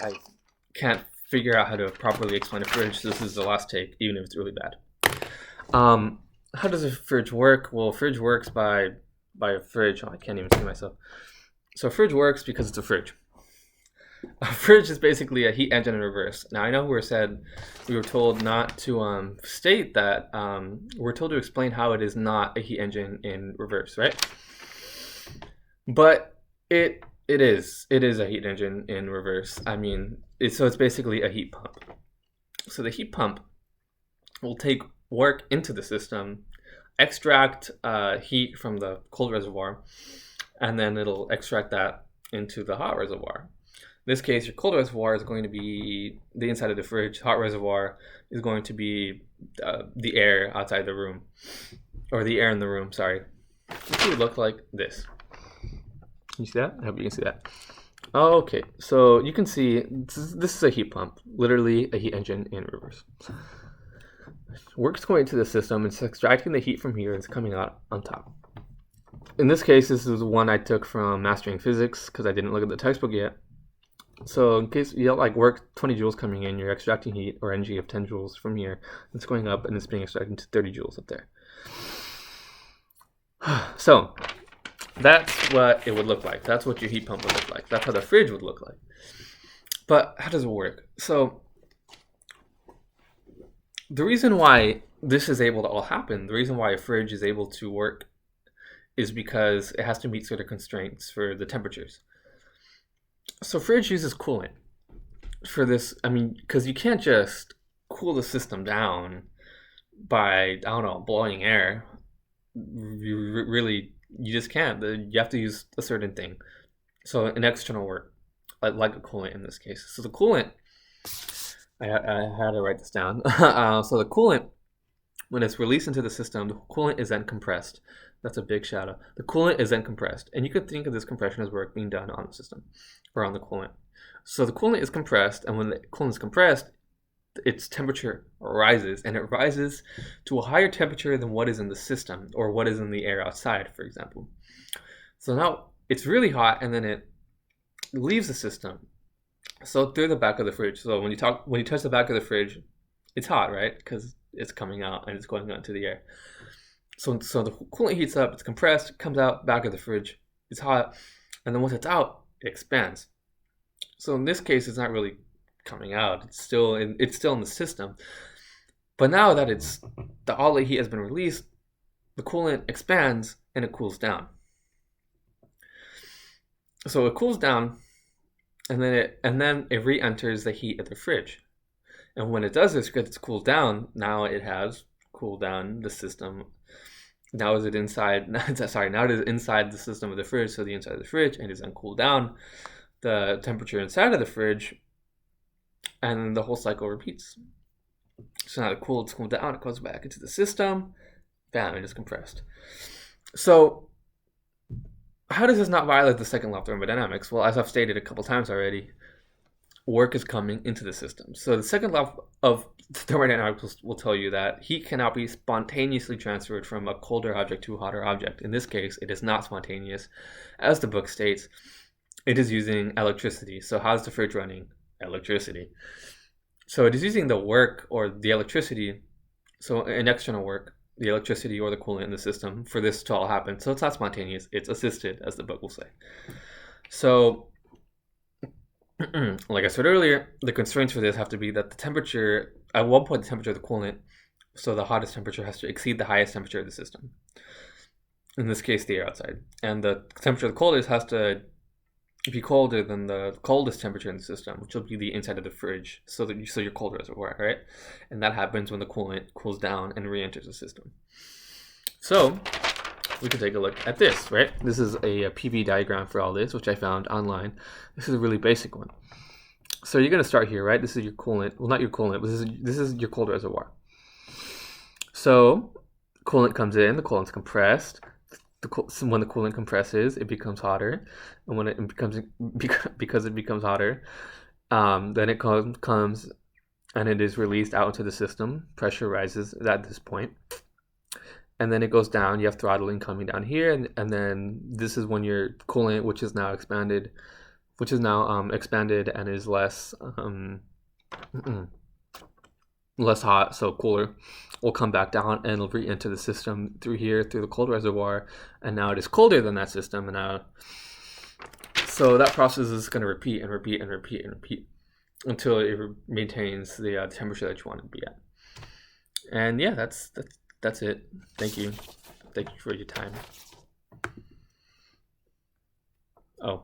I can't figure out how to properly explain a fridge, so this is the last take, even if it's really bad. How does a fridge work? Well, a fridge works by a fridge. Oh, I can't even see myself. So a fridge works because it's a fridge. A fridge is basically a heat engine in reverse. Now I know we were told not to state that. We're told to explain how it is not a heat engine in reverse, right? But it is a heat engine in reverse. I mean, it's basically a heat pump. So the heat pump will take work into the system, extract heat from the cold reservoir, and then it'll extract that into the hot reservoir. In this case, your cold reservoir is going to be the inside of the fridge. Hot reservoir is going to be the air outside the room, or the air in the room, sorry. This would look like this. Can you see that? I hope you can see that. Okay, so you can see this is a heat pump, literally a heat engine in reverse. Work's going into the system, it's extracting the heat from here, and it's coming out on top. In this case, this is one I took from Mastering Physics because I didn't look at the textbook yet. So in case you have like work 20 joules coming in, you're extracting heat or energy of 10 joules from here. It's going up and it's being extracted to 30 joules up there. So that's what it would look like. That's what your heat pump would look like. That's how the fridge would look like. But how does it work? So the reason why this is able to all happen, the reason why a fridge is able to work is because it has to meet certain constraints for the temperatures. So fridge uses coolant for this. I mean, because you can't just cool the system down by, I don't know, blowing air. You just can't. You have to use a certain thing. So an external work, like a coolant in this case. So the coolant, I had to write this down. So the coolant, when it's released into the system, the coolant is then compressed. That's a big shout out. The coolant is then compressed. And you could think of this compression as work being done on the system or on the coolant. So the coolant is compressed, and when the coolant is compressed, its temperature rises, and it rises to a higher temperature than what is in the system or what is in the air outside, for example. So now it's really hot, and then it leaves the system. So through the back of the fridge. So when you touch the back of the fridge, it's hot, right? Because it's coming out and it's going out into the air. So the coolant heats up, it's compressed, it comes out back of the fridge, it's hot, and then once it's out, it expands. So in this case, it's not really coming out; it's still in the system. But now that all the heat has been released, the coolant expands and it cools down. So it cools down, and then it re-enters the heat of the fridge. And when it does this, because it's cooled down, now it has cooled down the system. Now it is inside the system of the fridge, so the inside of the fridge, and it's then cooled down the temperature inside of the fridge, and the whole cycle repeats. So now it's cooled down, it goes back into the system, bam, it is compressed. So how does this not violate the second law of thermodynamics? Well, as I've stated a couple times already, work is coming into the system. So the second law of thermodynamics will tell you that heat cannot be spontaneously transferred from a colder object to a hotter object. In this case, it is not spontaneous. As the book states, it is using electricity. So how's the fridge running? Electricity. So it is using the work or the electricity, so an external work, the electricity or the coolant in the system for this to all happen. So it's not spontaneous, it's assisted, as the book will say. So like I said earlier, the constraints for this have to be that the temperature, at one point the temperature of the coolant, so the hottest temperature has to exceed the highest temperature of the system. In this case, the air outside. And the temperature of the coldest has to be colder than the coldest temperature in the system, which will be the inside of the fridge, so your cold reservoir, right? And that happens when the coolant cools down and re-enters the system. So we can take a look at this, right? This is a PV diagram for all this, which I found online. This is a really basic one. So you're going to start here, right? This is your coolant. Well, not your coolant, but this is your cold reservoir. So coolant comes in, the coolant's compressed. When the coolant compresses, it becomes hotter, and when it becomes because it becomes hotter, then it comes and it is released out into the system. Pressure rises at this point. And then it goes down. You have throttling coming down here, and then this is when your coolant, which is now expanded which is now expanded and is less less hot, so cooler, will come back down and it'll re-enter the system through here, through the cold reservoir, and now it is colder than that system, and now so that process is going to repeat and repeat and repeat and repeat until it maintains the temperature that you want it to be at. And yeah, that's it. Thank you for your time. Oh.